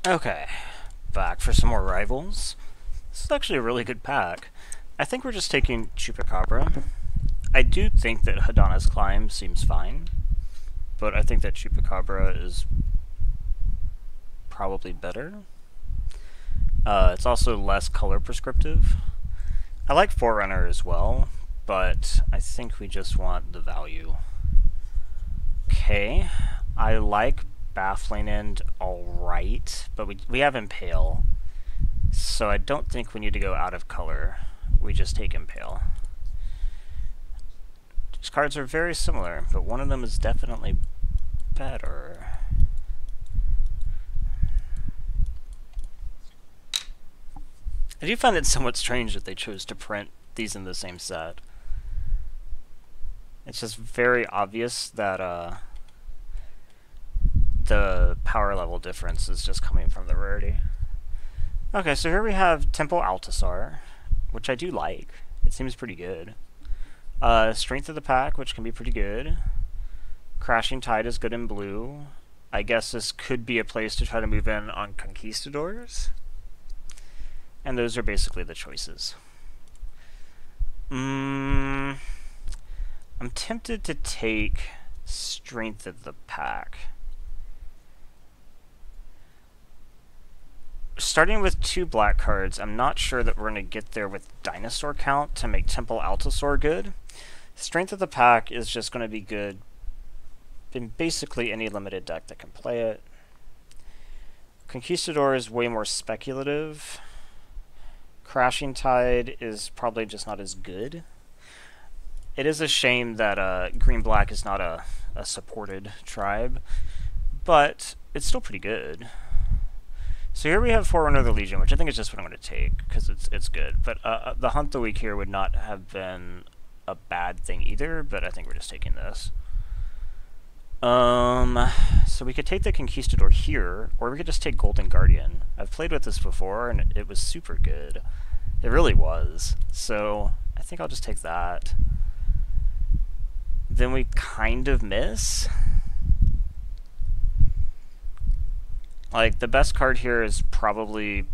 Okay, back for some more rivals. This is actually a really good pack. I think we're just taking Chupacabra. I do think that Hadana's Climb seems fine, but I think that Chupacabra is probably better. It's also less color prescriptive. I like Forerunner as well, but I think we just want the value. Okay, I like Baffling End alright, but we have Impale, so I don't think we need to go out of color. We just take Impale. These cards are very similar, but one of them is definitely better. I do find it somewhat strange that they chose to print these in the same set. It's just very obvious that the power level difference is just coming from the rarity. Okay, so here we have Temple Altasar, which I do like. It seems pretty good. Strength of the Pack, which can be pretty good. Crashing Tide is good in blue. I guess this could be a place to try to move in on Conquistadors. And those are basically the choices. I'm tempted to take Strength of the Pack. Starting with 2 black cards, I'm not sure that we're going to get there with Dinosaur Count to make Temple Altasar good. Strength of the Pack is just going to be good in basically any limited deck that can play it. Conquistador is way more speculative. Crashing Tide is probably just not as good. It is a shame that green-black is not a supported tribe, but it's still pretty good. So here we have Forerunner of the Legion, which I think is just what I'm going to take, because it's good. But the Hunt the Week here would not have been a bad thing either, but I think we're just taking this. So we could take the Conquistador here, or we could just take Golden Guardian. I've played with this before, and it was super good. It really was. So I think I'll just take that. Then we kind of miss. Like, the best card here is probably,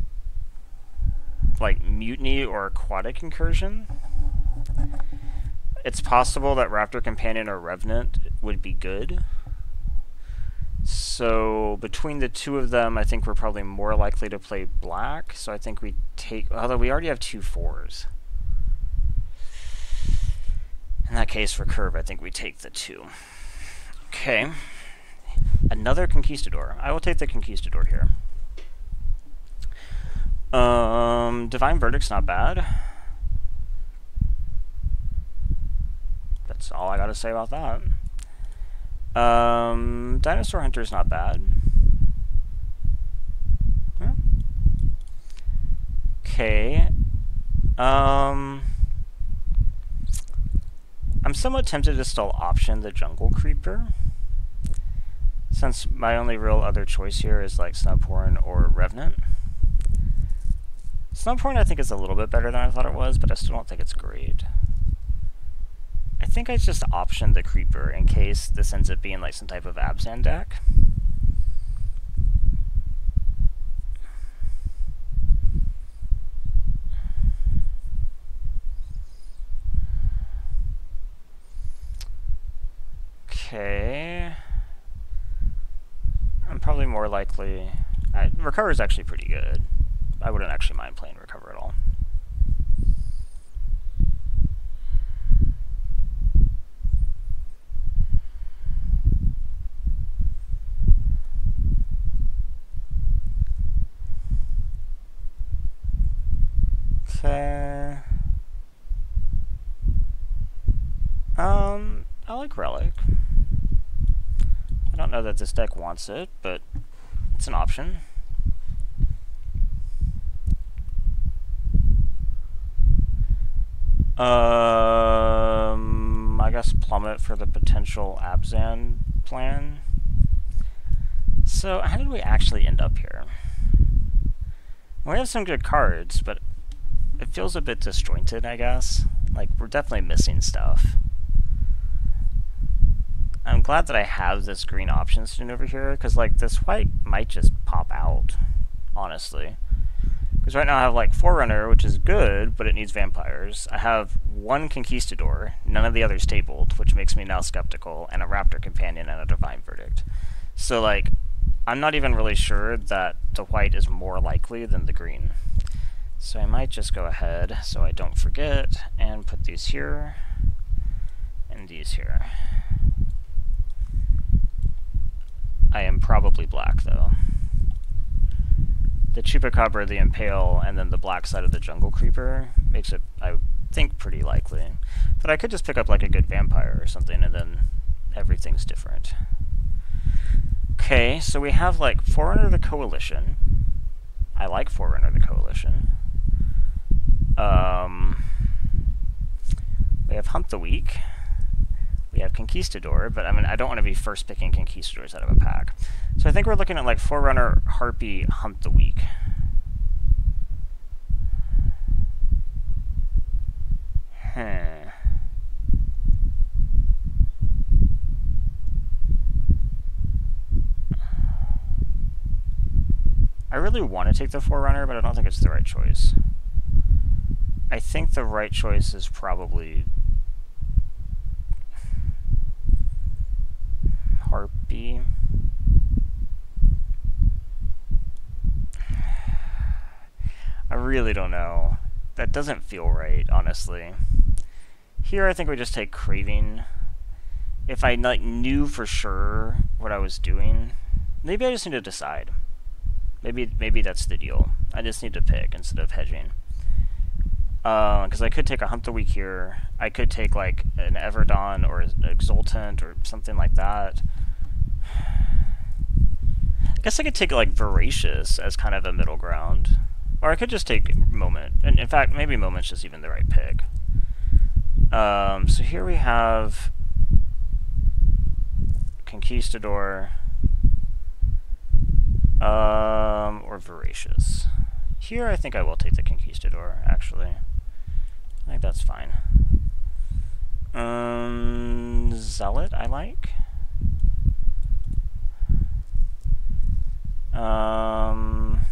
like, Mutiny or Aquatic Incursion. It's possible that Raptor Companion or Revenant would be good. So, between the two of them, I think we're probably more likely to play black. So I think we take... Although we already have 2 4s. In that case, for curve, I think we take the 2. Okay. Another Conquistador. I will take the Conquistador here. Divine Verdict's not bad. That's all I gotta say about that. Dinosaur Hunter's not bad. Okay. I'm somewhat tempted to still option the Jungle Creeper, since my only real other choice here is like Snubhorn or Revenant. Snubhorn I think is a little bit better than I thought it was, but I still don't think it's great. I think I just optioned the Creeper in case this ends up being like some type of Abzan deck. Okay. I'm probably more likely... Recover is actually pretty good. I wouldn't actually mind playing Recover at all. Okay. I like Relic. I don't know that this deck wants it, but it's an option. I guess Plummet for the potential Abzan plan. So, how did we actually end up here? We have some good cards, but it feels a bit disjointed, I guess. Like, we're definitely missing stuff. I'm glad that I have this green option student over here, because, like, this white might just pop out. honestly. Because right now I have like Forerunner, which is good, but it needs vampires. I have one Conquistador, none of the others tabled, which makes me now skeptical, and a Raptor Companion and a Divine Verdict. So like, I'm not even really sure that the white is more likely than the green. So I might just go ahead, so I don't forget, and put these here, and these here. I am probably black, though. The Chupacabra, the Impale, and then the black side of the Jungle Creeper makes it, I think, pretty likely. But I could just pick up like a good vampire or something, and then everything's different. Okay, so we have like Forerunner the Coalition. I like Forerunner the Coalition. We have Hunt the Weak. We have Conquistador, but I mean, I don't want to be first picking Conquistadors out of a pack. So I think we're looking at like Forerunner, Harpy, Hunt the Weak. I really want to take the Forerunner, but I don't think it's the right choice. I think the right choice is probably Harpy. I really don't know. That doesn't feel right, honestly. Here I think we just take Craving. If I like knew for sure what I was doing, maybe I just need to decide. Maybe that's the deal. I just need to pick instead of hedging. Because I could take a Hunt the Weak here. I could take like an Everdawn or an Exultant or something like that. I guess I could take like Voracious as kind of a middle ground. Or I could just take Moment. And in fact, maybe Moment's just even the right pick. So here we have Conquistador. Or Voracious. Here I think I will take the Conquistador, actually. I think that's fine. Zealot I like.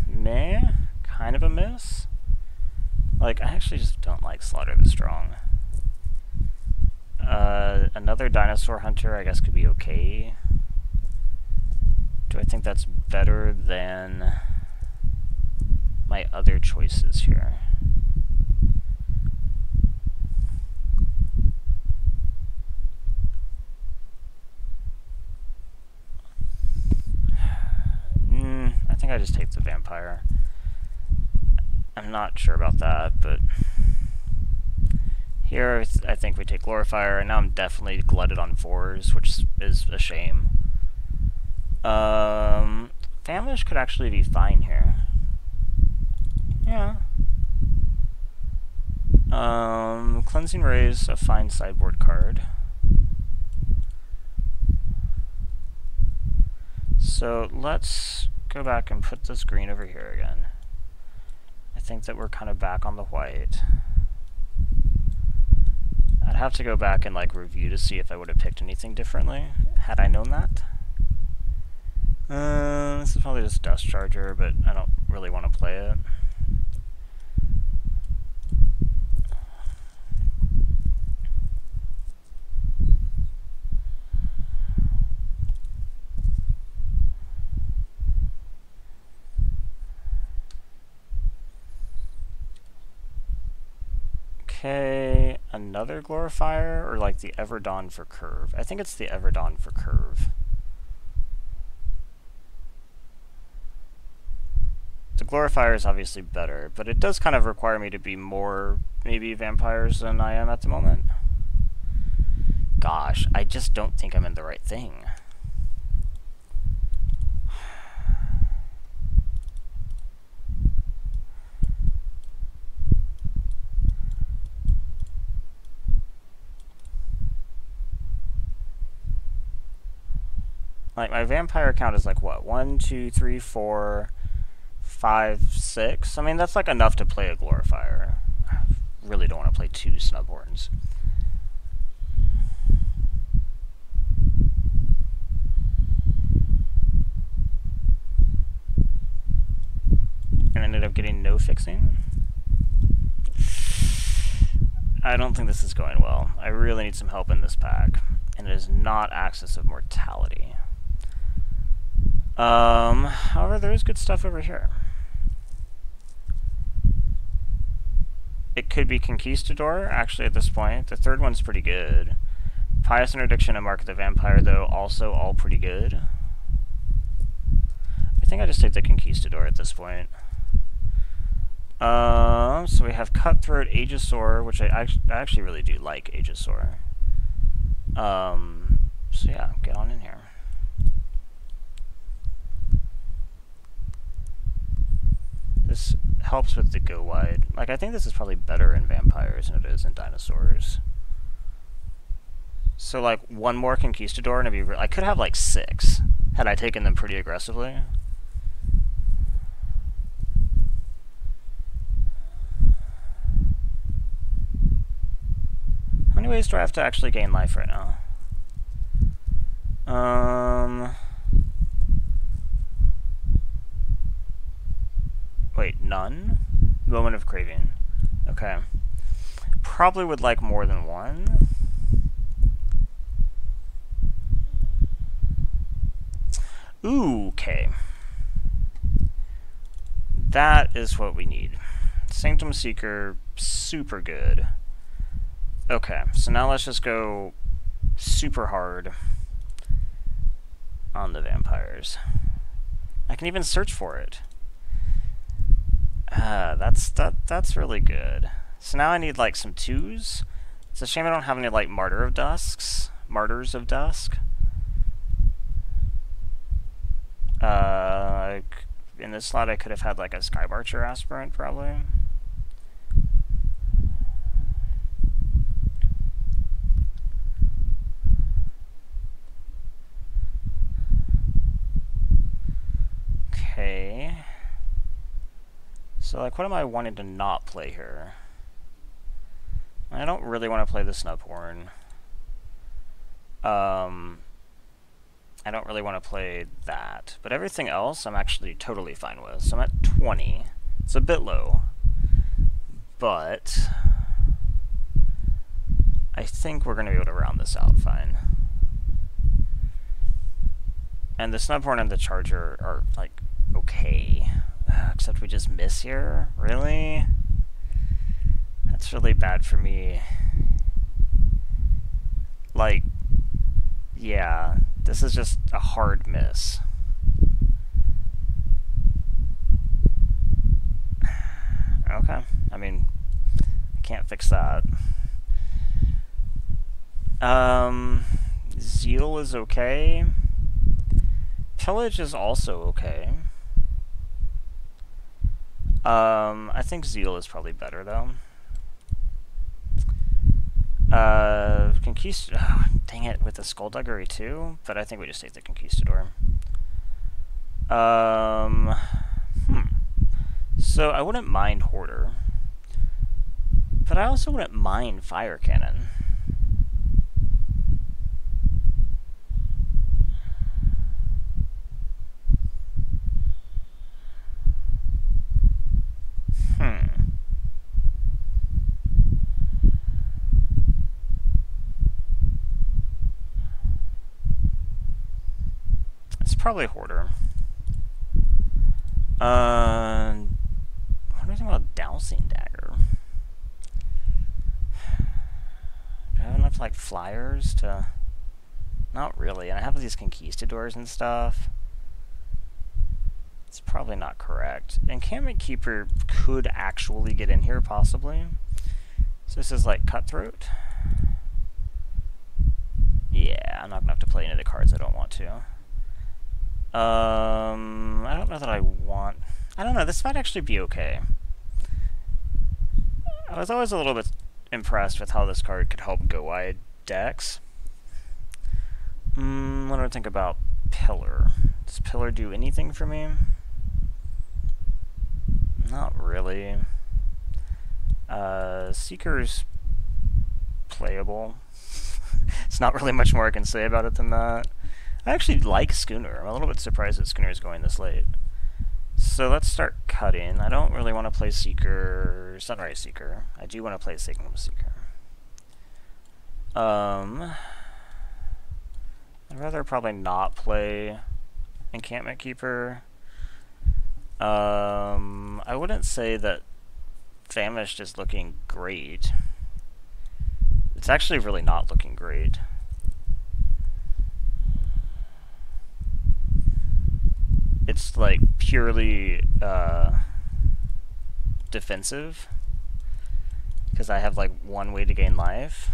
Meh. Kind of a miss. Like, I actually just don't like Slaughter the Strong. Another Dinosaur Hunter I guess could be okay. Do I think that's better than my other choices here? I think I just take the Vampire. I'm not sure about that, but here I think we take Glorifier, and now I'm definitely glutted on 4s, which is a shame. Famish could actually be fine here. Yeah. Cleansing Rays, a fine sideboard card. So let's go back and put this green over here again. I think that we're kind of back on the white. I'd have to go back and like review to see if I would have picked anything differently had I known that. This is probably just Dust Charger, but I don't really want to play it. Okay, another Glorifier, or like the Everdawn for Curve? I think it's the Everdawn for Curve. The Glorifier is obviously better, but it does kind of require me to be more, maybe, vampires than I am at the moment. Gosh, I just don't think I'm in the right thing. Like, my vampire count is like, what, 1, 2, 3, 4, 5, 6? I mean, that's like enough to play a Glorifier. I really don't want to play 2 Snubhorns. and ended up getting no fixing. I don't think this is going well. I really need some help in this pack, and it is not Axis of Mortality. However, there is good stuff over here. It could be Conquistador, actually, at this point. The third one's pretty good. Pious Interdiction and Mark of the Vampire, though, also all pretty good. I think I just take the Conquistador at this point. So we have Cutthroat, Aegisaur, which I actually really do like Aegisaur. So yeah, get on in here. This helps with the go wide. Like, I think this is probably better in vampires than it is in dinosaurs. So, like, one more Conquistador, and it'd be I could have, like, 6, had I taken them pretty aggressively. How many ways do I have to actually gain life right now? Wait, none? Moment of Craving. Okay. Probably would like more than one. Ooh, okay. That is what we need. Sanctum Seeker, super good. Okay, so now let's just go super hard on the vampires. I can even search for it. That's really good. So now I need like some 2s. It's a shame I don't have any like Martyrs of Dusk. In this slot I could have had like a Skybarcher Aspirant probably. Okay. So, like, what am I wanting to not play here? I don't really want to play the Snubhorn. I don't really want to play that. But everything else I'm actually totally fine with. So I'm at 20. It's a bit low. But I think we're going to be able to round this out fine. And the Snubhorn and the Charger are, like, okay. Except we just miss here? Really? That's really bad for me. Like, yeah, this is just a hard miss. Okay, I mean, I can't fix that. Zeal is okay. Pillage is also okay. I think Zeal is probably better, though. Conquistador... Oh, dang it, with the Skullduggery, too? But I think we just take the Conquistador. So, I wouldn't mind Hoarder. But I also wouldn't mind Fire Cannon. It's probably Hoarder. What do I think about Dowsing Dagger? Do I have enough, like, flyers to... Not really, and I have these Conquistadors and stuff. It's probably not correct. Encampment Keeper could actually get in here, possibly. So this is, like, Cutthroat. Yeah, I'm not going to have to play any of the cards I don't want to. I don't know that I want... I don't know, this might actually be okay. I was always a little bit impressed with how this card could help go wide decks. What do I think about Pillar? Does Pillar do anything for me? Not really. Seeker's playable. It's not really much more I can say about it than that. I actually like Schooner. I'm a little bit surprised that Schooner is going this late. So let's start cutting. I don't really want to play Seeker, Sunrise Seeker. I do want to play Signal Seeker. I'd rather probably not play Encampment Keeper. I wouldn't say that Famished is looking great. It's actually really not looking great. It's like purely defensive because I have like one way to gain life.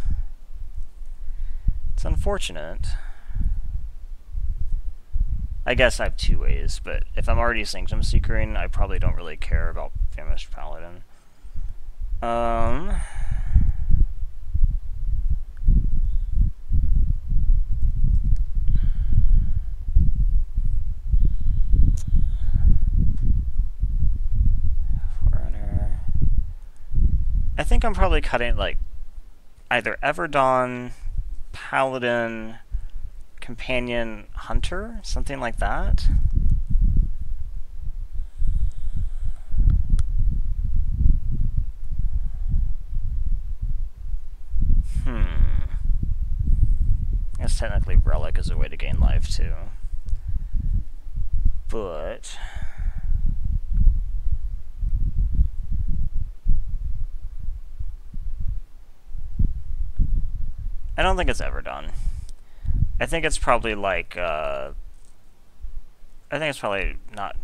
It's unfortunate. I guess I have two ways, but if I'm already Sanctum Seekering, I probably don't really care about Famished Paladin. Forerunner. I think I'm probably cutting like either Everdawn, Paladin, Companion, Hunter, something like that. I guess technically Relic is a way to gain life too. But I don't think it's ever done. I think it's probably like I think it's probably not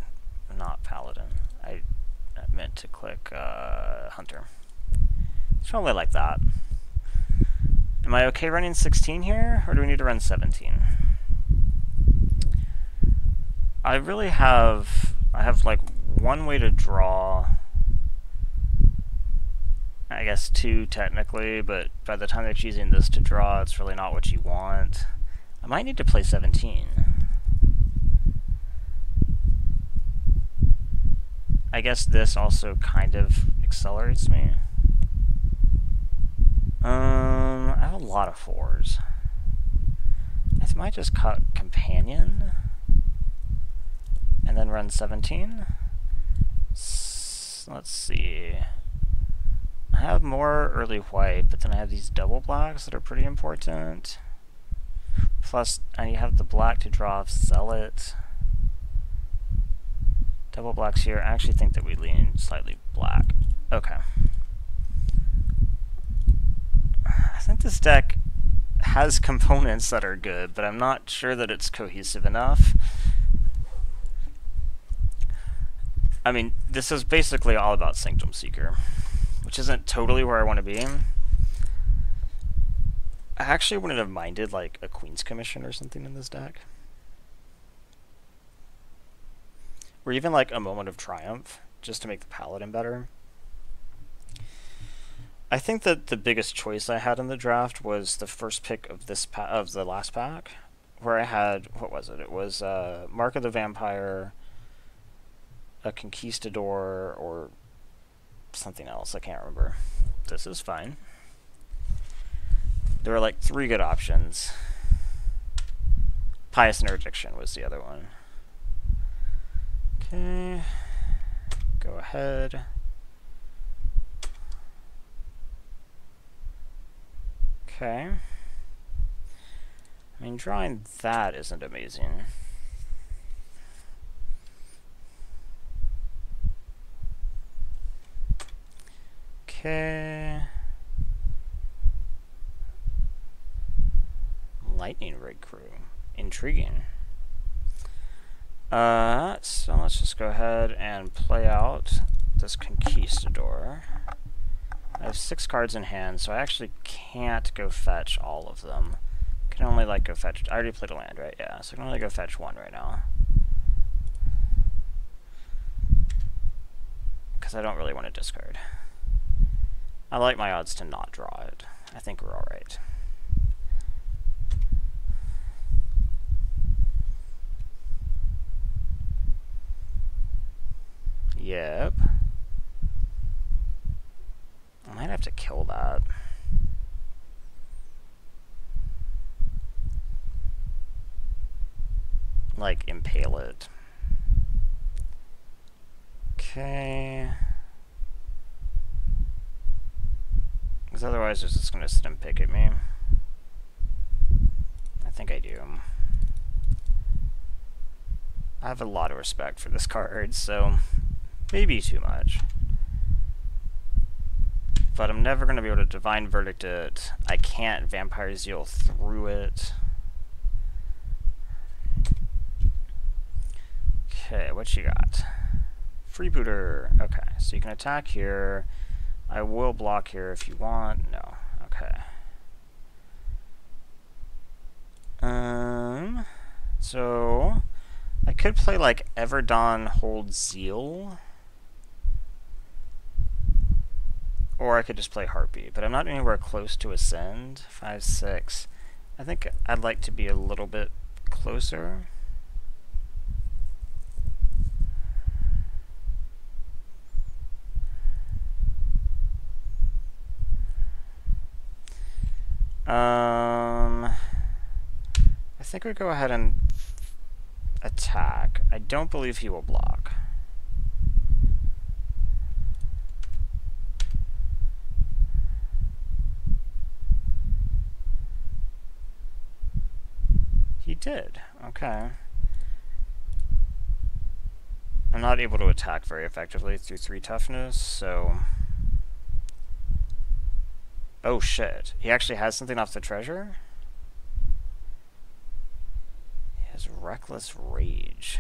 Paladin. I meant to click Hunter. It's probably like that. Am I okay running 16 here, or do we need to run 17? I have like one way to draw. I guess two technically, but by the time they're choosing this to draw, it's really not what you want. I might need to play 17. I guess this also kind of accelerates me. I have a lot of 4s. I might just cut Companion and then run 17. Let's see. I have more early white, but then I have these double blacks that are pretty important. Plus, I have the black to draw off Zealot. Double blacks here. I actually think that we lean slightly black. Okay. I think this deck has components that are good, but I'm not sure that it's cohesive enough. I mean, this is basically all about Sanctum Seeker, which isn't totally where I want to be. I actually wouldn't have minded like a Queen's Commission or something in this deck. Or even like a Moment of Triumph, just to make the Paladin better. I think that the biggest choice I had in the draft was the first pick of this of the last pack, where I had, what was it? It was Mark of the Vampire, a Conquistador, or something else. I can't remember. This is fine. There were like 3 good options. Pious Interdiction was the other one. Okay. Go ahead. Okay. I mean, drawing that isn't amazing. Okay. Lightning Rig Crew. Intriguing. So let's just go ahead and play out this Conquistador. I have 6 cards in hand, so I actually can't go fetch all of them. I can only like go fetch. I already played a land, right? Yeah, so I can only go fetch 1 right now. Because I don't really want to discard. I like my odds to not draw it. I think we're alright. Yep. I might have to kill that. Like, impale it. Okay. Because otherwise it's just going to sit and pick at me. I think I do. I have a lot of respect for this card, so maybe too much. But I'm never going to be able to Divine Verdict it. I can't Vampire Zeal through it. Okay, what you got? Freebooter. Okay, so you can attack here. I will block here if you want. No. Okay. So I could play like Everdawn Hold Zeal. Or I could just play Harpy, but I'm not anywhere close to Ascend. 5, 6. I think I'd like to be a little bit closer. I think we go ahead and attack. I don't believe he will block. He did. Okay. I'm not able to attack very effectively through 3 toughness, so... Oh shit. He actually has something off the treasure? He has Reckless Rage.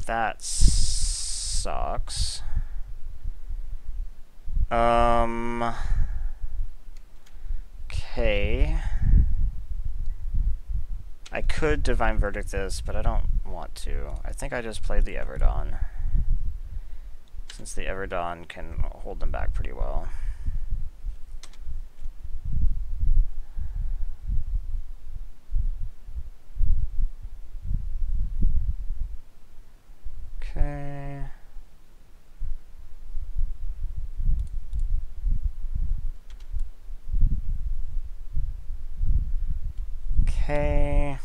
That sucks. Okay. I could Divine Verdict this, but I don't want to. I think I just played the Everdawn, since the Everdawn can hold them back pretty well. Okay. Okay.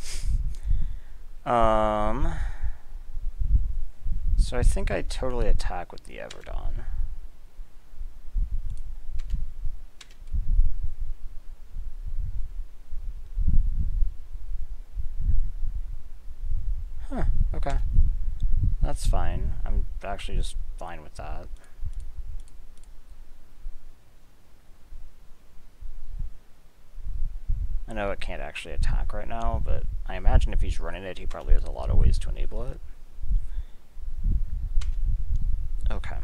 So I think I totally attack with the Everdawn. Huh, okay. That's fine. I'm actually just fine with that. I know it can't actually attack right now, but I imagine if he's running it, he probably has a lot of ways to enable it. Okay.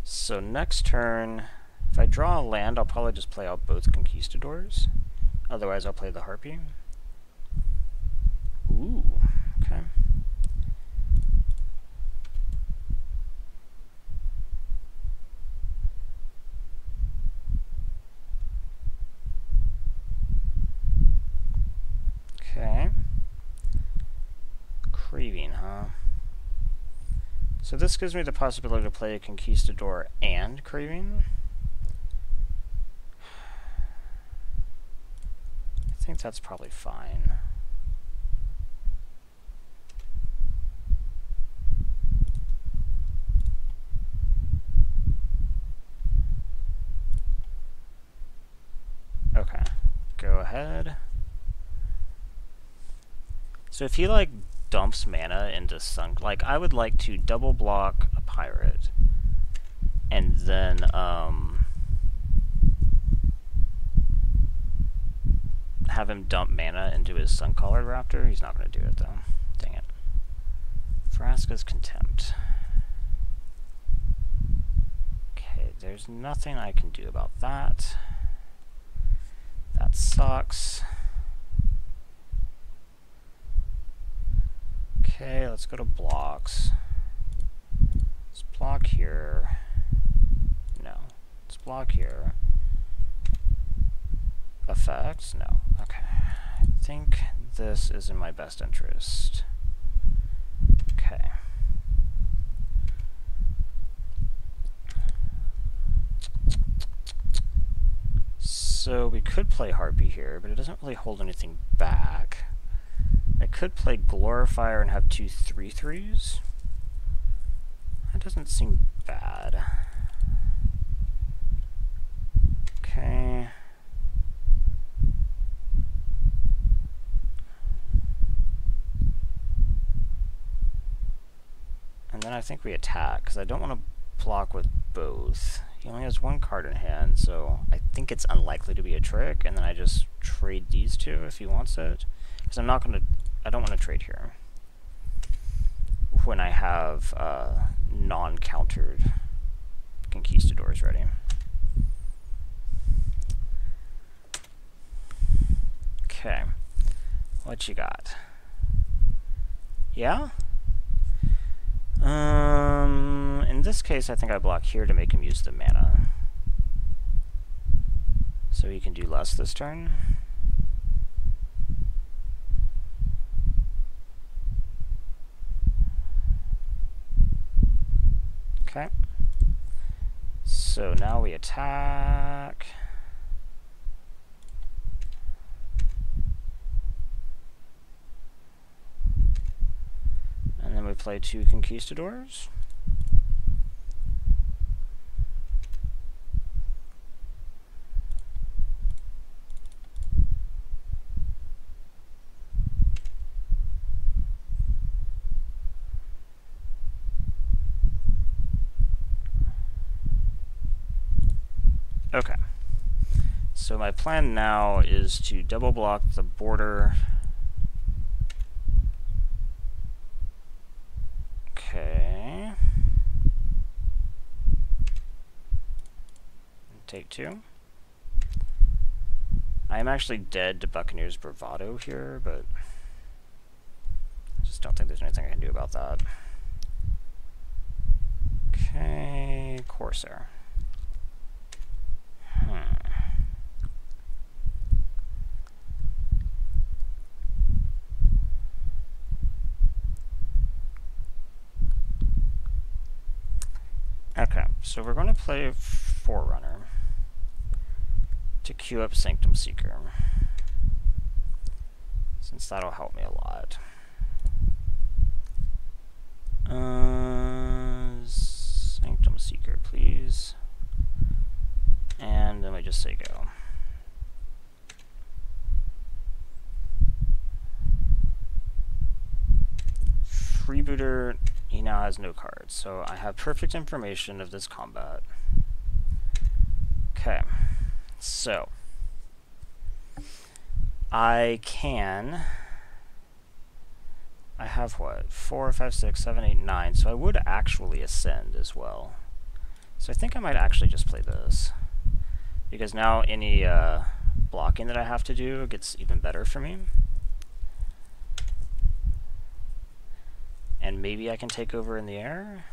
So next turn, if I draw a land, I'll probably just play out both Conquistadors. Otherwise, I'll play the Harpy. Ooh, okay. Okay. Craving, huh? So this gives me the possibility to play a Conquistador and Craving. I think that's probably fine. Okay, go ahead. So if he like dumps mana into Sunk, like I would like to double block a pirate and then have him dump mana into his Sun-Collared Raptor. He's not going to do it though. Dang it. Vraska's Contempt. Okay, there's nothing I can do about that. That sucks. Okay, let's go to blocks. Let's block here. No. Let's block here. Effects? No. Okay. I think this is in my best interest. Okay. So we could play Harpy here, but it doesn't really hold anything back. I could play Glorifier and have 2 3/3s. doesn't seem bad. Okay. And then I think we attack, because I don't want to block with both. He only has one card in hand, so I think it's unlikely to be a trick, and then I just trade these two if he wants it. Because I'm not going to... I don't want to trade here when I have non-countered Conquistadors ready. Okay. What you got? Yeah? In this case, I think I block here to make him use the mana. So he can do less this turn. Okay. So now we attack. And then we play 2 Conquistadors. Okay. So my plan now is to double block the border. Okay. Take 2. I am actually dead to Buccaneer's Bravado here, but I just don't think there's anything I can do about that. Okay, Corsair. Okay, so we're going to play Forerunner to queue up Sanctum Seeker, since that'll help me a lot. Sanctum Seeker, please. And then we just say go. Freebooter, he now has no cards, so I have perfect information of this combat. Okay, so I have what? 4, 5, 6, 7, 8, 9, so I would actually ascend as well. So I think I might actually just play this, because now any blocking that I have to do gets even better for me. And maybe I can take over in the air?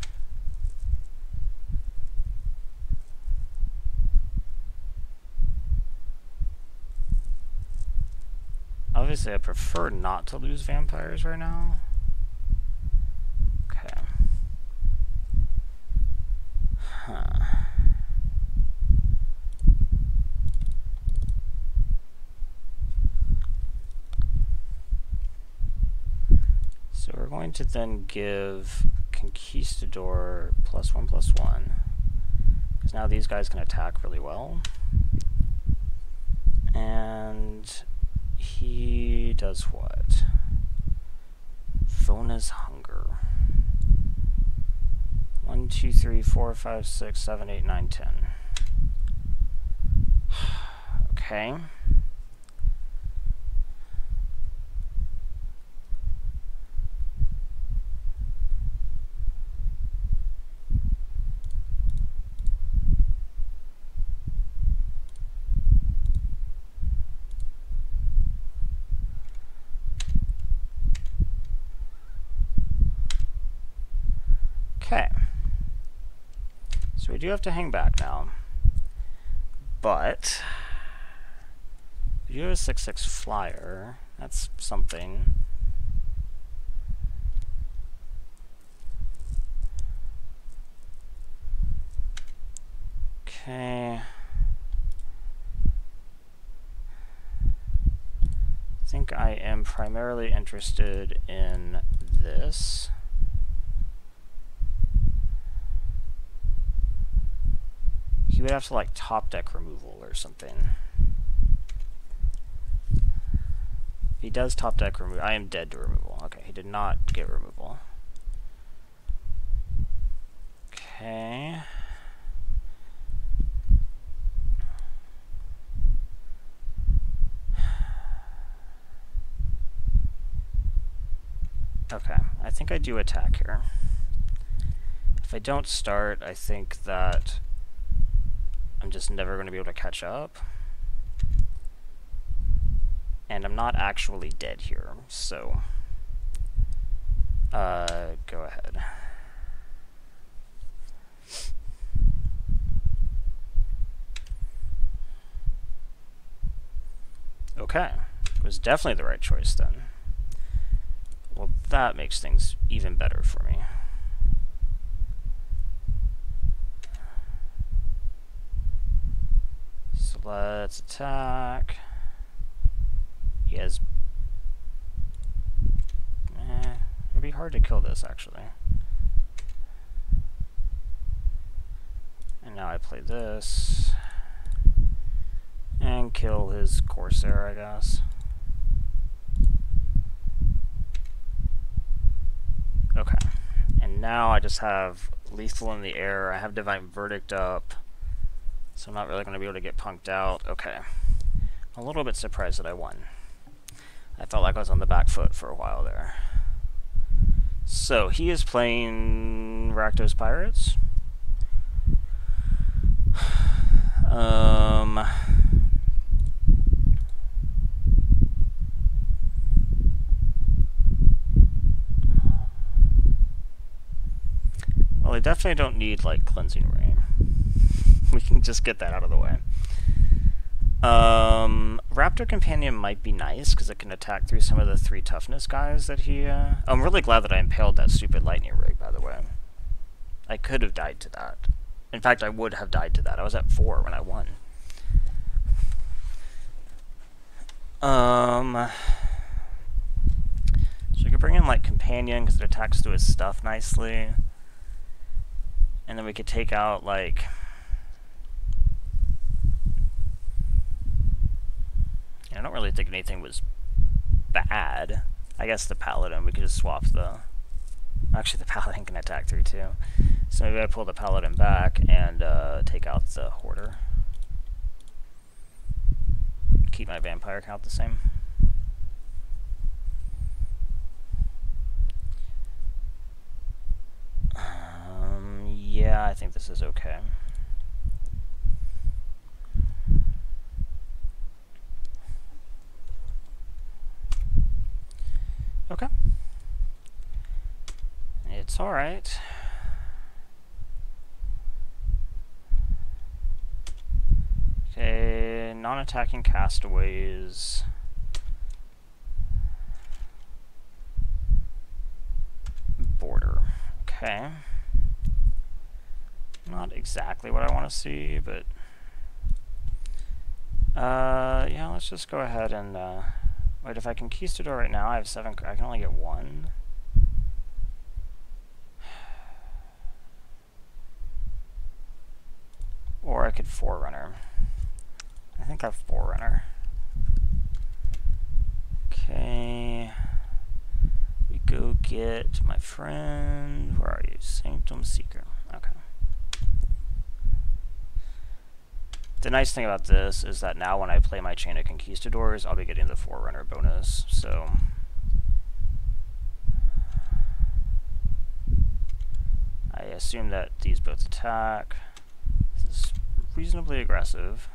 Obviously, I prefer not to lose vampires right now. Okay. Huh. So we're going to then give Conquistador +1/+1, because now these guys can attack really well. And he does what? Vona's Hunger. 1, 2, 3, 4, 5, 6, 7, 8, 9, 10. Okay. Okay, so we do have to hang back now, but we do have a 6/6 flyer. That's something. Okay. I think I am primarily interested in this. he would have to like top deck removal or something. If he does top deck removal, I am dead to removal. Okay, he did not get removal. Okay. Okay, I think I do attack here. If I don't start, I think that I'm just never going to be able to catch up. And I'm not actually dead here, so go ahead. Okay, it was definitely the right choice then. Well, that makes things even better for me. So let's attack. He has... it'd be hard to kill this, actually. And now I play this. And kill his Corsair, I guess. Okay. And now I just have Lethal in the air. I have Divine Verdict up. So I'm not really going to be able to get punked out. Okay. I'm a little bit surprised that I won. I felt like I was on the back foot for a while there. So he is playing Rakdos Pirates. Well, I definitely don't need like Cleansing Ray. We can just get that out of the way. Raptor Companion might be nice, because it can attack through some of the 3 toughness guys that he... I'm really glad that I impaled that stupid lightning rig, by the way. I could have died to that. In fact, I would have died to that. I was at 4 when I won. So we could bring in, like, Companion, because it attacks through his stuff nicely. And then we could take out, like... I don't really think anything was bad. I guess the Paladin, we could just swap the... Actually, the Paladin can attack through too. So maybe I pull the Paladin back and take out the Hoarder. Keep my Vampire count the same. Yeah, I think this is okay. Okay. It's alright. Okay, non-attacking castaways. Border. Okay. Not exactly what I want to see, but... yeah, let's just go ahead and... Wait, if I Conquistador right now, I have 7... I can only get 1. Or I could Forerunner. I think I have Forerunner. Okay. We go get my friend. Where are you? Sanctum Seeker. Okay. The nice thing about this is that now when I play my Chain of Conquistadors, I'll be getting the Forerunner bonus, so... I assume that these both attack. This is reasonably aggressive.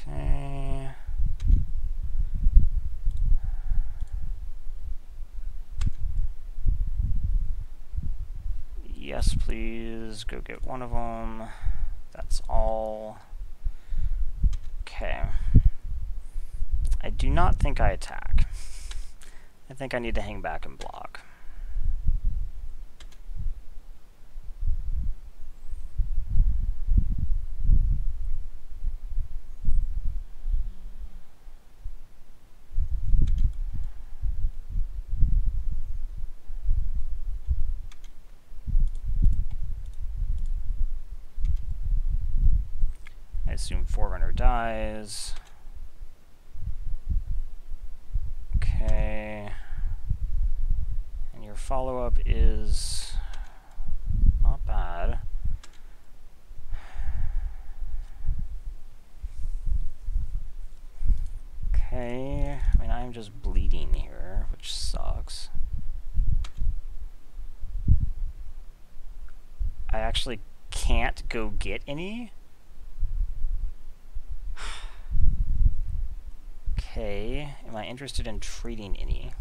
Okay... Yes, please. Go get one of them. That's all. Okay. I do not think I attack. I think I need to hang back and block. assume Forerunner dies. Okay. And your follow-up is not bad. Okay. I mean, I'm just bleeding here, which sucks. I actually can't go get any. Okay, am I interested in trading any?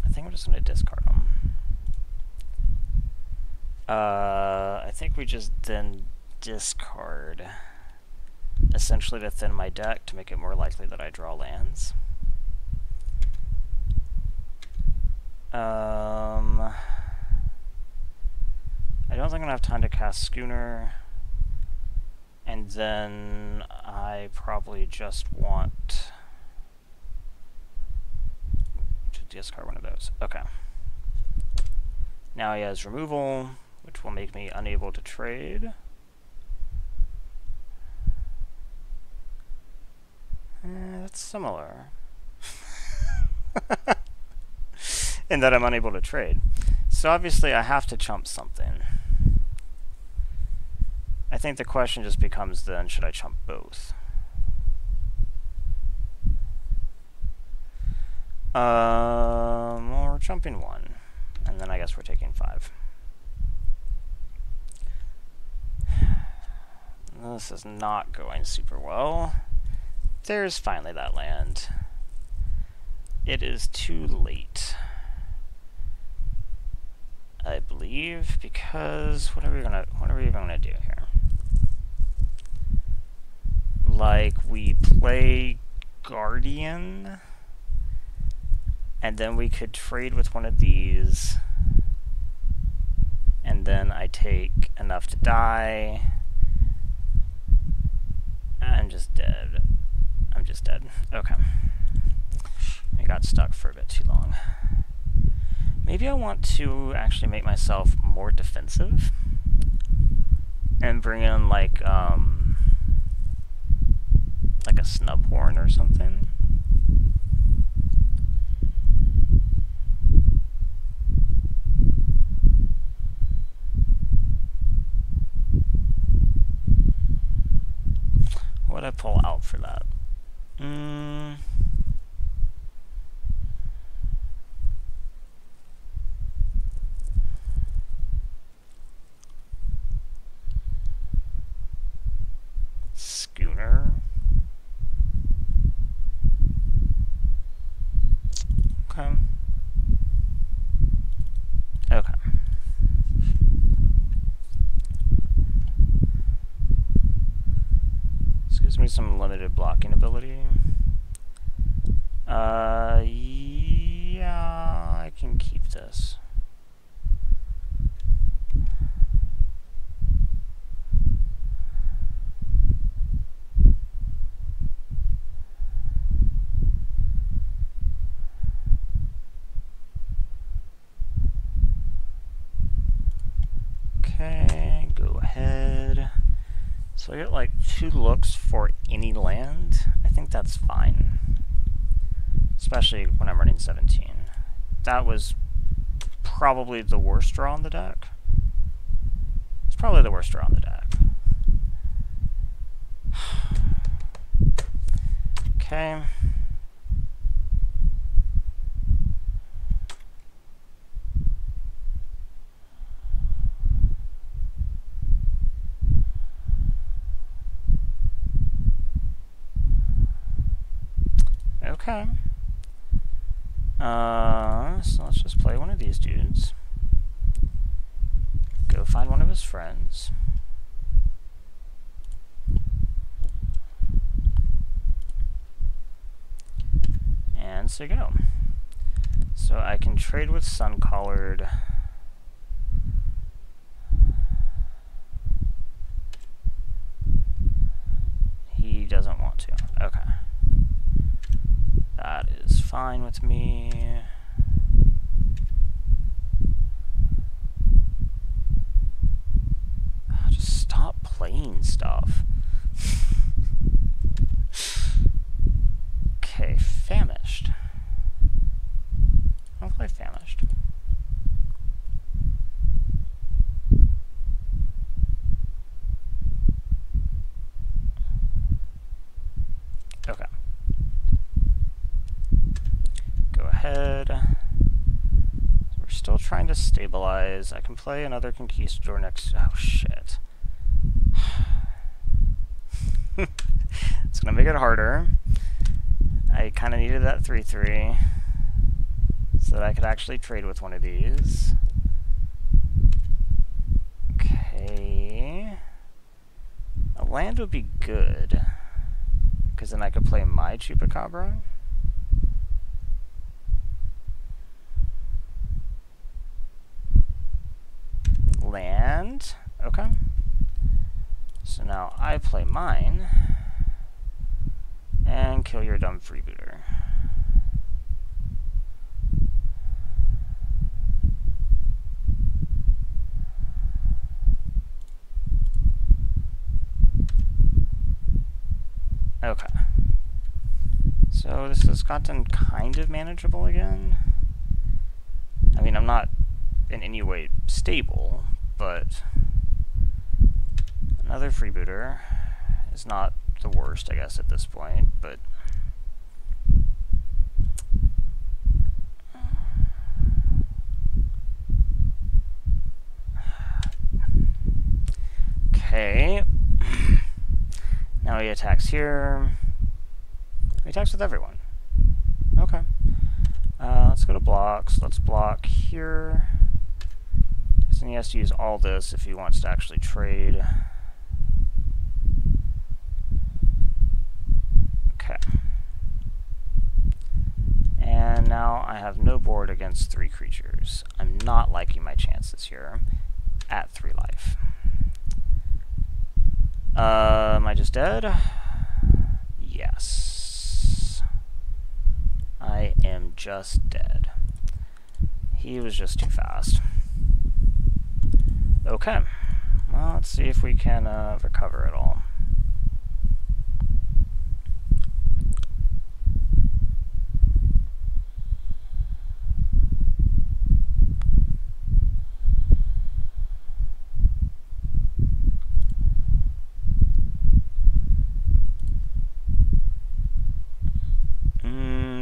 I think I'm just going to discard them. I think we just then discard, essentially to thin my deck to make it more likely that I draw lands. I don't think I'm going to have time to cast Schooner, and then I probably just want to discard one of those. Okay. Now he has removal, which will make me unable to trade. That's similar. In that I'm unable to trade. So obviously I have to chump something. I think the question just becomes then, should I chump both? Well, we're chumping one. And then I guess we're taking 5. This is not going super well. There's finally that land. It is too late, I believe, because what are we gonna do here? Like, we play Guardian, and then we could trade with one of these, and then I take enough to die. I'm just dead. I'm just dead. Okay. I got stuck for a bit too long. Maybe I want to actually make myself more defensive and bring in like a snub horn or something. What would I pull out for that? Schooner. Okay. Okay. This gives me some limited blocking ability. Yeah, I can keep this. Okay, go ahead. So I get like 2 looks for any land. I think that's fine. Especially when I'm running 17. That was probably the worst draw on the deck. It's probably the worst draw on the deck. Okay. Okay. So let's just play one of these dudes. Go find one of his friends. And so go. So I can trade with Sun-Collared. He doesn't want to. Okay. That is fine with me. still trying to stabilize. I can play another Conquistador next... Oh, shit. It's gonna make it harder. I kind of needed that 3-3 so that I could actually trade with one of these. Okay. A land would be good, because then I could play my Chupacabra. Land. Okay. So now I play mine and kill your dumb freebooter. Okay. So this has gotten kind of manageable again. I mean, I'm not in any way stable, but another freebooter is not the worst, I guess, at this point, but okay. Now he attacks here. He attacks with everyone. Okay. Let's go to blocks. Let's block here. So he has to use all this if he wants to actually trade. Okay. And now I have no board against 3 creatures. I'm not liking my chances here at 3 life. Am I just dead? Yes. I am just dead. He was just too fast. Okay. Well, let's see if we can recover it all.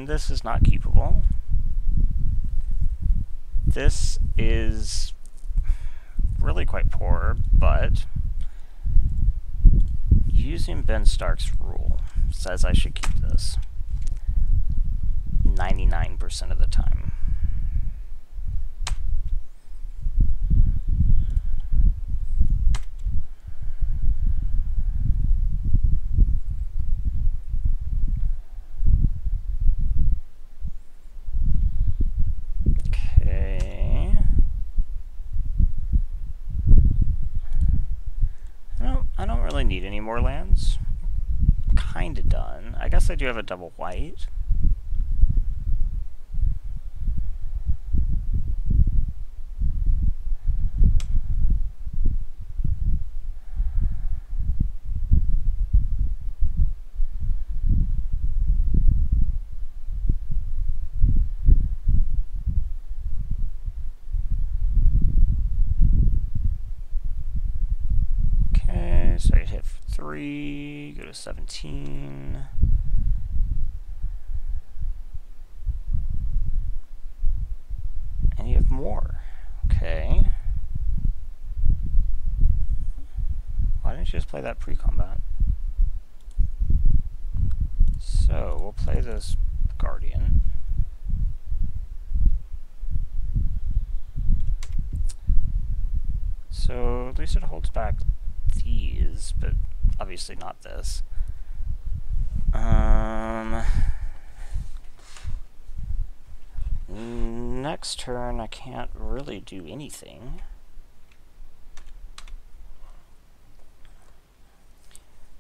This is not keepable. This is really quite poor, but using Ben Stark's rule says I should keep this 99% of the time. I don't really need any more lands. Kinda done. I guess I do have a double white. So I hit 3, go to 17. And you have more. Okay. Why didn't you just play that pre-combat? So we'll play this Guardian. So at least it holds back these, but obviously not this. Next turn I can't really do anything.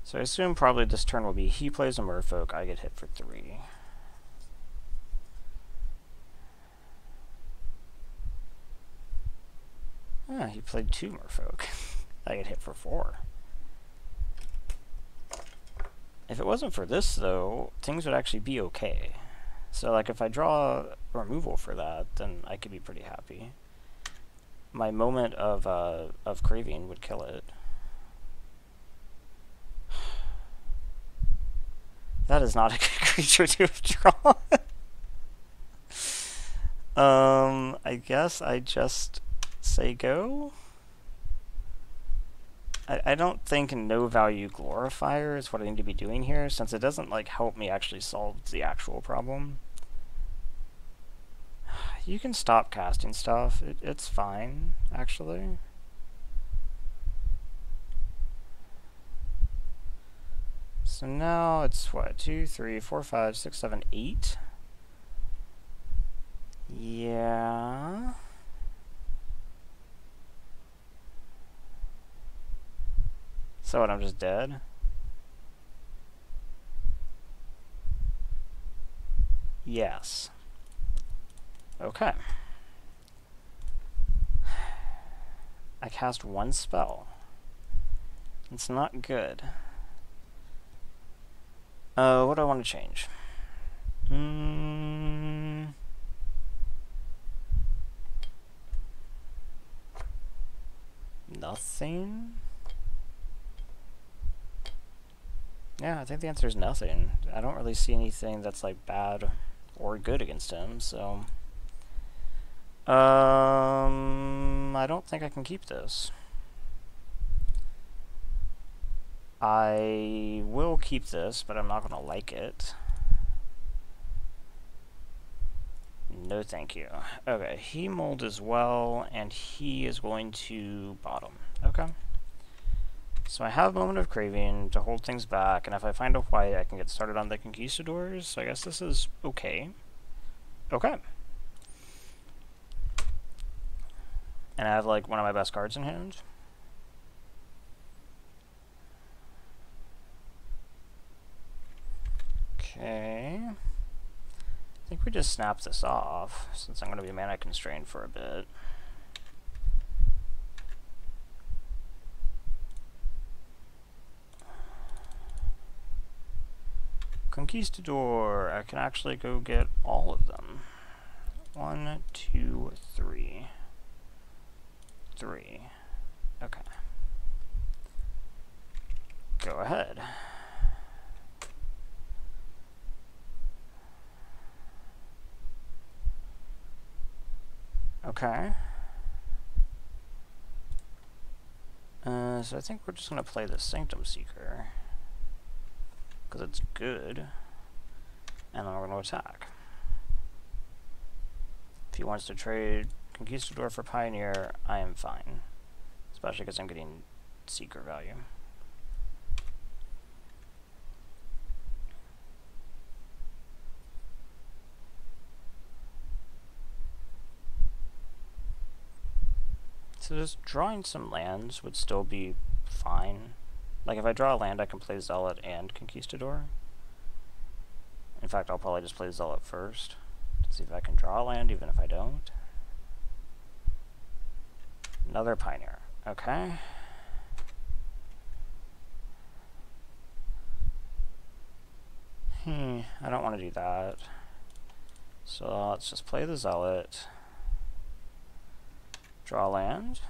So I assume probably this turn will be he plays a Merfolk, I get hit for 3. Ah, he played 2 Merfolk. I get hit for 4. If it wasn't for this, though, things would actually be okay. So, like, if I draw removal for that, then I could be pretty happy. My moment of craving would kill it. That is not a good creature to have drawn. I guess I just say go. I don't think no value glorifier is what I need to be doing here, since it doesn't like help me actually solve the actual problem. You can stop casting stuff. It's fine, actually. So now it's what? 2, 3, 4, 5, 6, 7, 8. Yeah. So what, I'm just dead? Yes. Okay. I cast one spell. It's not good. What do I want to change? Nothing? Yeah, I think the answer is nothing. I don't really see anything that's like bad or good against him, so I don't think I can keep this. I will keep this, but I'm not going to like it. No thank you. Okay, he mold as well, and he is going to bottom. Okay. So I have Moment of Craving to hold things back, and if I find a white, I can get started on the Conquistadors, so I guess this is okay. Okay. And I have, like, one of my best cards in hand. Okay. I think we just snap this off, since I'm going to be mana constrained for a bit. Conquistador, I can actually go get all of them. 1, 2, 3. 3. Okay. Go ahead. Okay. So I think we're just going to play the Sanctum Seeker, because it's good, and then we're going to attack. If he wants to trade Conquistador for Pioneer, I am fine, especially because I'm getting Seeker value. So just drawing some lands would still be fine. Like if I draw a land, I can play Zealot and Conquistador. In fact, I'll probably just play Zealot first to see if I can draw a land, even if I don't. Another Pioneer. Okay. I don't want to do that. So let's just play the Zealot. Draw land.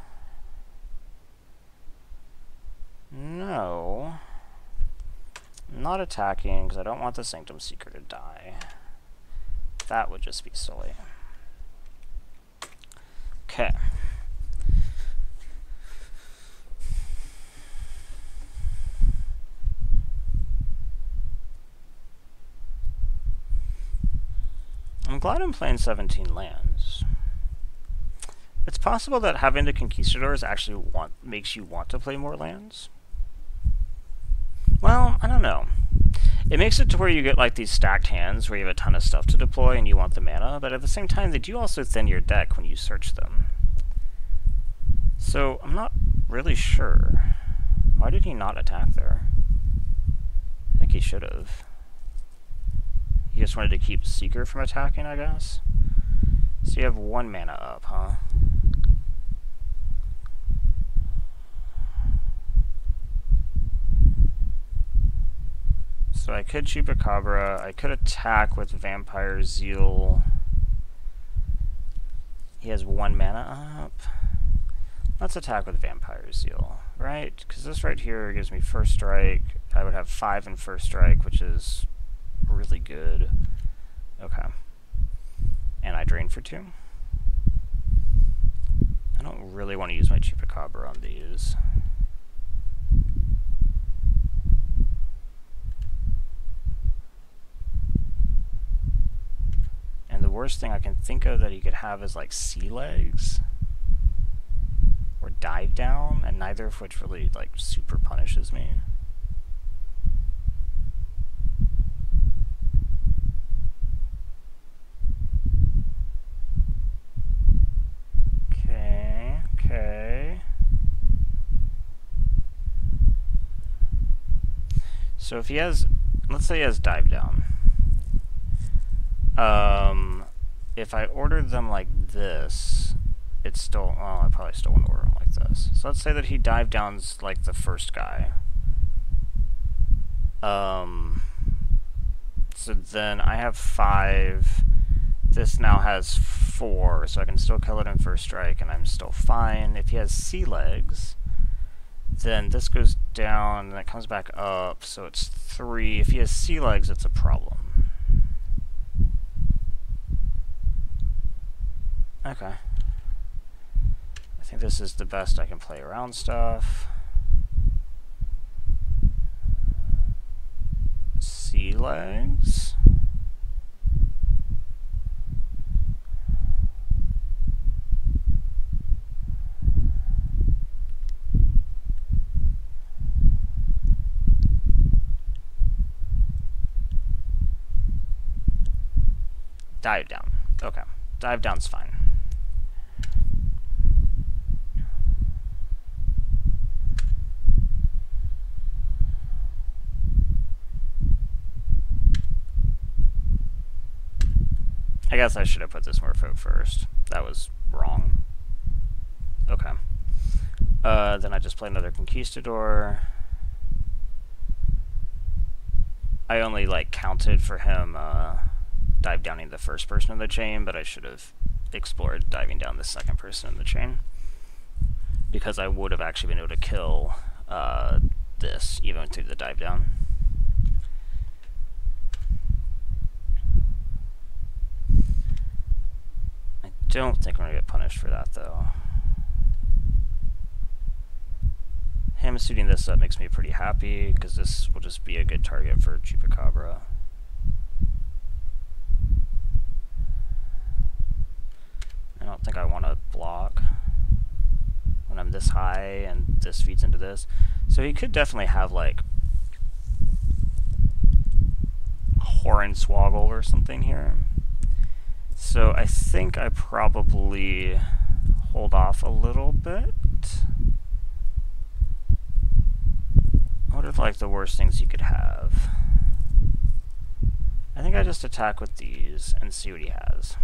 No. I'm not attacking because I don't want the Sanctum Seeker to die. That would just be silly. Okay. I'm glad I'm playing 17 lands. It's possible that having the Conquistadors actually makes you want to play more lands. Well, I don't know. It makes it to where you get like these stacked hands where you have a ton of stuff to deploy and you want the mana, but at the same time they do also thin your deck when you search them. So I'm not really sure. Why did he not attack there? I think he should have. He just wanted to keep Seeker from attacking, I guess. So you have 1 mana up, huh? So I could Chupacabra, I could attack with Vampire Zeal. He has 1 mana up. Let's attack with Vampire Zeal, right? Because this right here gives me first strike. I would have 5 in first strike, which is really good. Okay. And I drain for 2. I don't really want to use my Chupacabra on these. And the worst thing I can think of that he could have is like sea legs or dive down, and neither of which really like super punishes me. Okay. So if he has, let's say he has dive down. If I ordered them like this, it's still, well, I probably still want to order them like this. So let's say that he dive downs like the first guy. So then I have 5. This now has 4, so I can still kill it in first strike, and I'm still fine. If he has sea legs, then this goes down, and it comes back up, so it's 3. If he has sea legs, it's a problem. Okay. I think this is the best I can play around stuff. Sea legs. Dive down. Okay. Dive down's fine. I guess I should have put this Merfolk first. That was wrong. Okay. Then I just play another Conquistador. I only, like, counted for him, dive downing the first person in the chain, but I should have explored diving down the second person in the chain, because I would have actually been able to kill this even through the dive down. I don't think I'm going to get punished for that, though. Him suiting this up makes me pretty happy, because this will just be a good target for Chupacabra. I don't think I want to block when I'm this high and this feeds into this. So he could definitely have like Hornswoggle or something here. So I think I probably hold off a little bit. What are like the worst things you could have? I think I just attack with these and see what he has.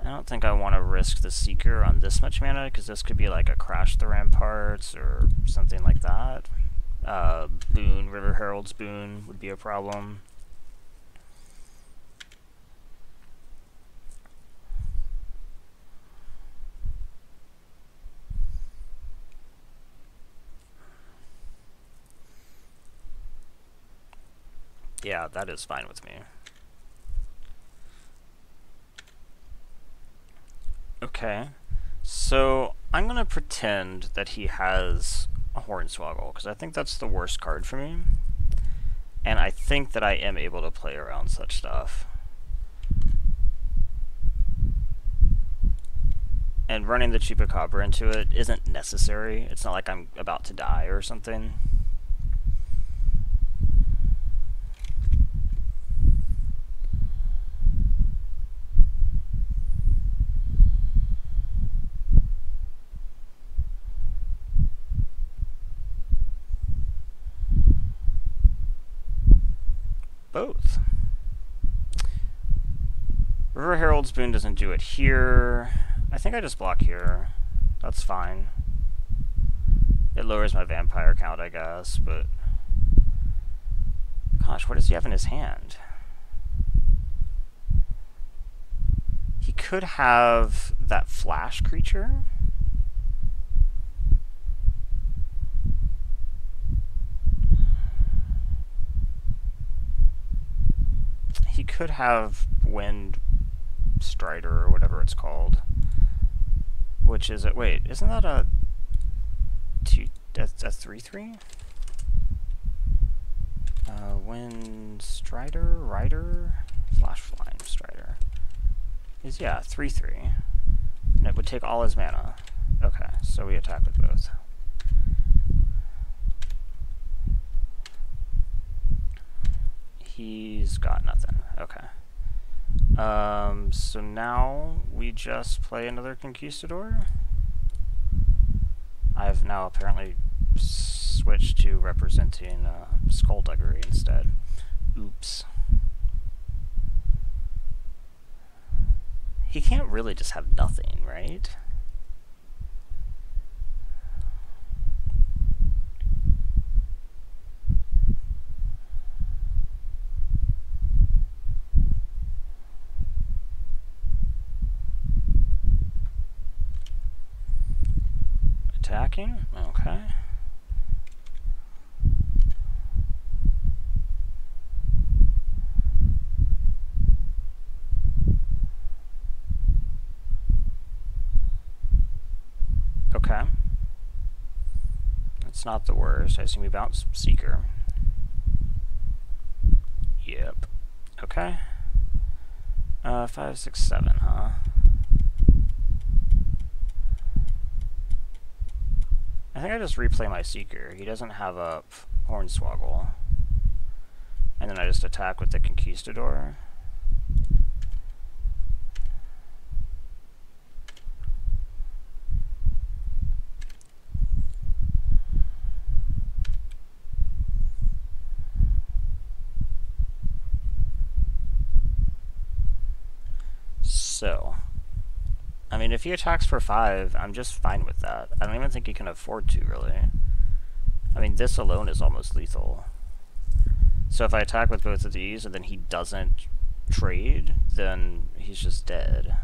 I don't think I want to risk the Seeker on this much mana, because this could be like a Crash the Ramparts or something like that. Boon, River Herald's Boon would be a problem. Yeah, that is fine with me. Okay, so I'm going to pretend that he has a Hornswoggle, because I think that's the worst card for me. And I think that I am able to play around such stuff. And running the Chupacabra into it isn't necessary. It's not like I'm about to die or something. Both. River Herald's Boon doesn't do it here. I think I just block here. That's fine. It lowers my vampire count, I guess, but... Gosh, what does he have in his hand? He could have that flash creature. He could have Wind Strider or whatever it's called. Which is it? Wait, isn't that a 3/3? Wind Strider, Rider, Flying Strider is 3/3, and it would take all his mana. Okay, so we attack with both. He's got nothing. Okay. So now we just play another Conquistador. I've now apparently switched to representing Skullduggery instead. Oops. He can't really just have nothing, right? Attacking? Okay. Okay. That's not the worst. I assume we bounce Seeker. Yep. Okay. 5, 6, 7, huh? I think I just replay my Seeker. He doesn't have a Hornswoggle. And then I just attack with the Conquistador. So, I mean, if he attacks for 5, I'm just fine with that. I don't even think he can afford to, really. I mean, this alone is almost lethal. So if I attack with both of these and then he doesn't trade, then he's just dead.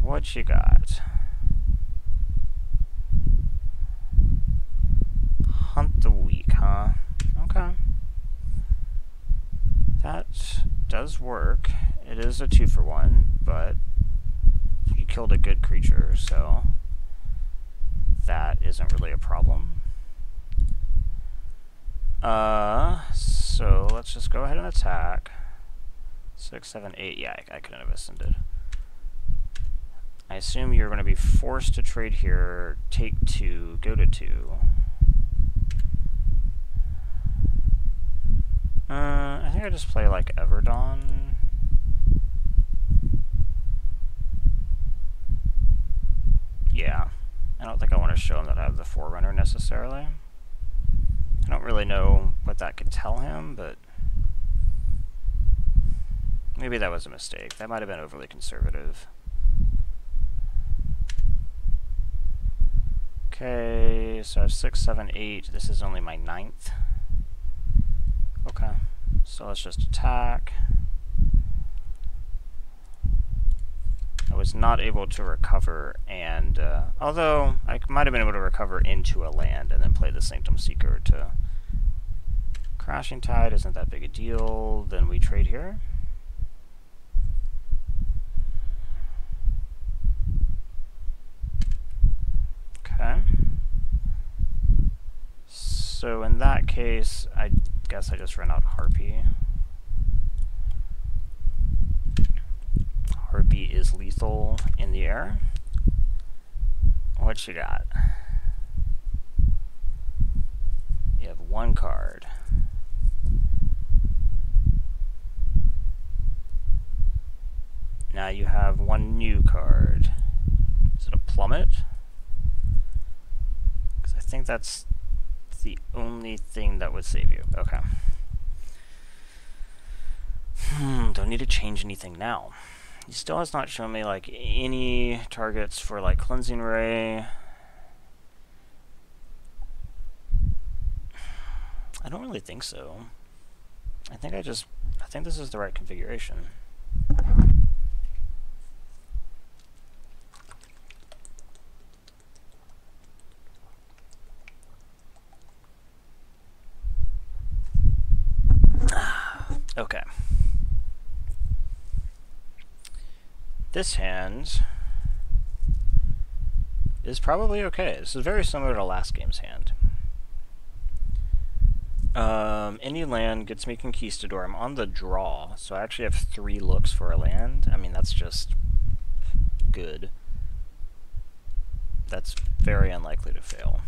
What you got? Hunt the Weak, huh? Okay. That does work. It is a 2-for-1, but you killed a good creature, so that isn't really a problem. So let's just go ahead and attack. 6, 7, 8. Yeah, I couldn't have ascended. I assume you're going to be forced to trade here, take 2, go to 2. I think I just play like Everdawn. Yeah, I don't think I want to show him that I have the Forerunner necessarily. I don't really know what that could tell him, but maybe that was a mistake. That might have been overly conservative. Okay, so I have 6, 7, 8. This is only my 9th. Okay, so let's just attack. I was not able to recover, and although I might have been able to recover into a land and then play the Sanctum Seeker to Crashing Tide isn't that big a deal. Then we trade here. Okay. So in that case, I guess I just run out Harpy. Harpy is lethal in the air. What you got? You have 1 card. Now you have 1 new card. Is it a Plummet? Because I think that's the only thing that would save you. Okay. Don't need to change anything now. He still has not shown me like any targets for like Cleansing Ray. I don't really think so. I think this is the right configuration. Okay. This hand is probably okay. This is very similar to last game's hand. Any land gets me Conquistador. I'm on the draw, so I actually have 3 looks for a land. I mean, that's just good. That's very unlikely to fail.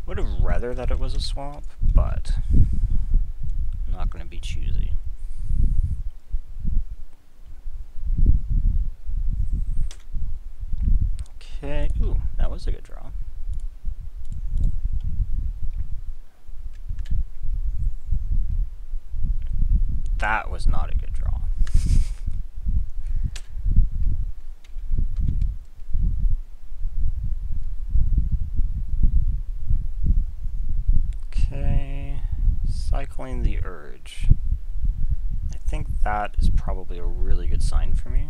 Would have rather that it was a swamp, but I'm not going to be choosy. Okay, ooh, that was a good draw. That was not a good draw. Okay, cycling the urge. I think that is probably a really good sign for me.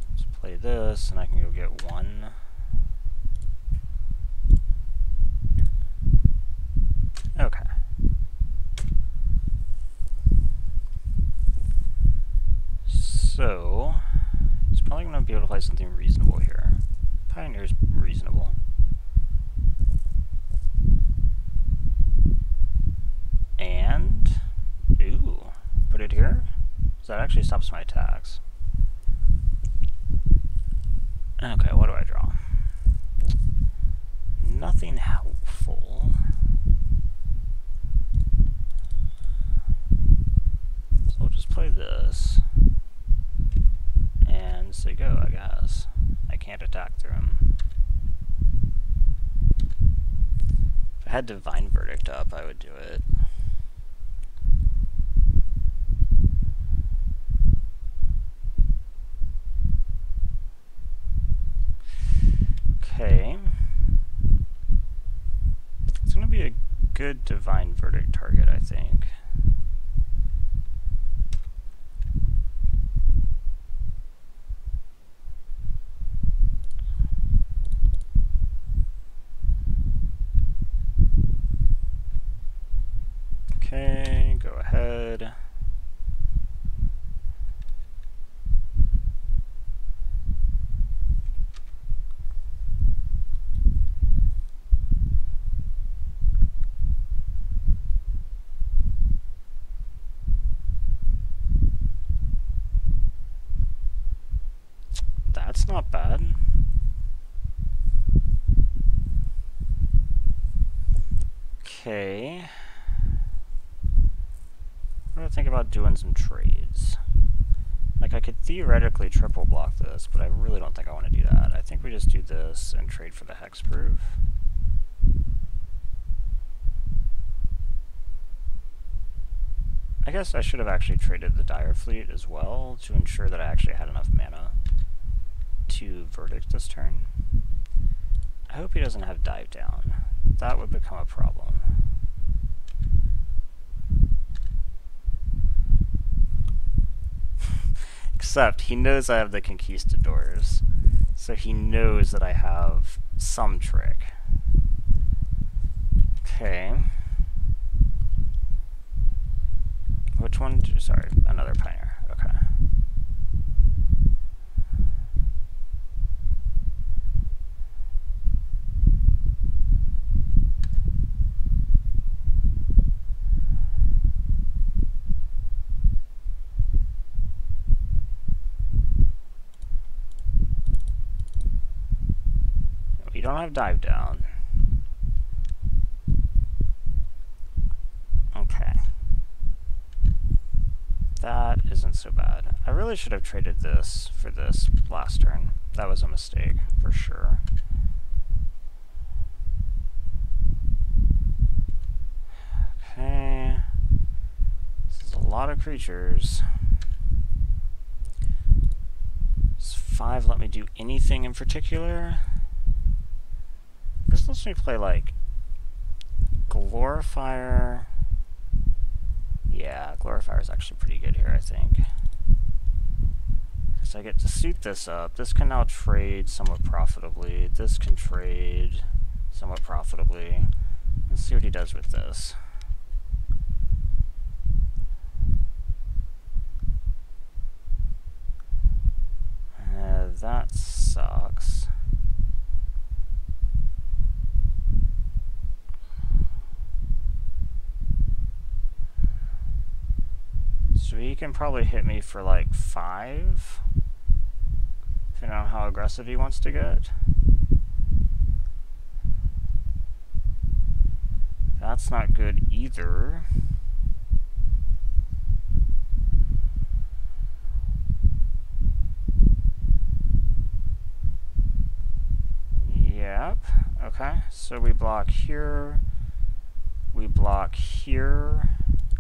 Let's play this, and I can go get 1. Okay. So, he's probably going to be able to play something reasonable here. Pioneer's reasonable. And, ooh, put it here? So that actually stops my attacks. Okay, what do I draw? Nothing helpful. So we'll just play this. And say go, I guess. I can't attack through him. If I had Divine Verdict up, I would do it. Okay. It's going to be a good Divine Verdict target, I think. Okay, go ahead. That's not bad. Okay. What do I think about doing some trades? Like, I could theoretically triple block this, but I really don't think I want to do that. I think we just do this and trade for the hexproof. I guess I should have actually traded the Dire Fleet as well to ensure that I actually had enough mana to verdict this turn. I hope he doesn't have dive down. That would become a problem. Except he knows I have the Conquistadors, so he knows that I have some trick. Okay. Which one? Sorry, another Pioneer. Okay. You don't have dive down. Okay. That isn't so bad. I really should have traded this for this last turn. That was a mistake, for sure. Okay. This is a lot of creatures. Does 5 let me do anything in particular? This lets me play, like, Glorifier. Yeah, Glorifier is actually pretty good here, I think. Because I get to suit this up. This can now trade somewhat profitably. This can trade somewhat profitably. Let's see what he does with this. That sucks. So he can probably hit me for like 5, depending on how aggressive he wants to get. That's not good either. Yep. Okay, so we block here, we block here,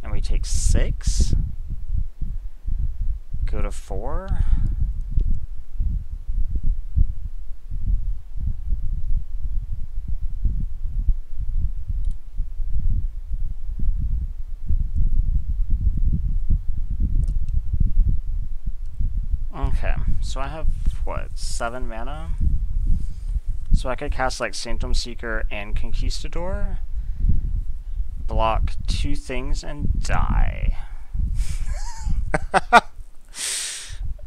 and we take 6. Go to 4. Okay, so I have, what, 7 mana? So I could cast like Sanctum Seeker and Conquistador, block 2 things, and die.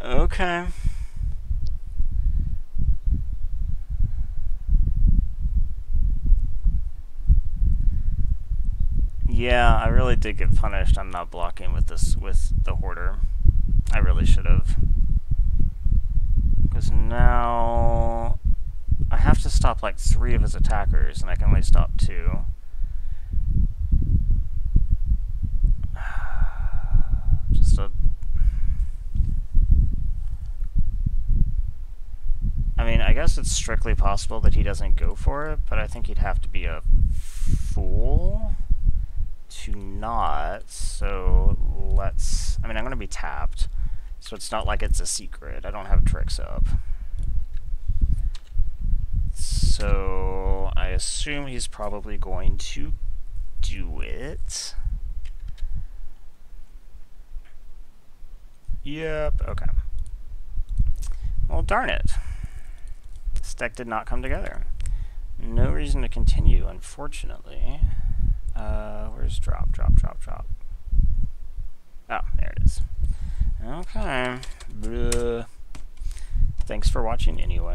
Okay. Yeah, I really did get punished. I'm not blocking with this, with the Hoarder. I really should have. Because now I have to stop like 3 of his attackers, and I can only stop 2. Just a... I mean, I guess it's strictly possible that he doesn't go for it, but I think he'd have to be a fool to not, so let's... I mean, I'm going to be tapped, so it's not like it's a secret. I don't have tricks up. So I assume he's probably going to do it. Yep, okay. Well, darn it. This deck did not come together. No reason to continue, unfortunately. Where's drop? Oh, there it is. Okay. Thanks for watching anyway.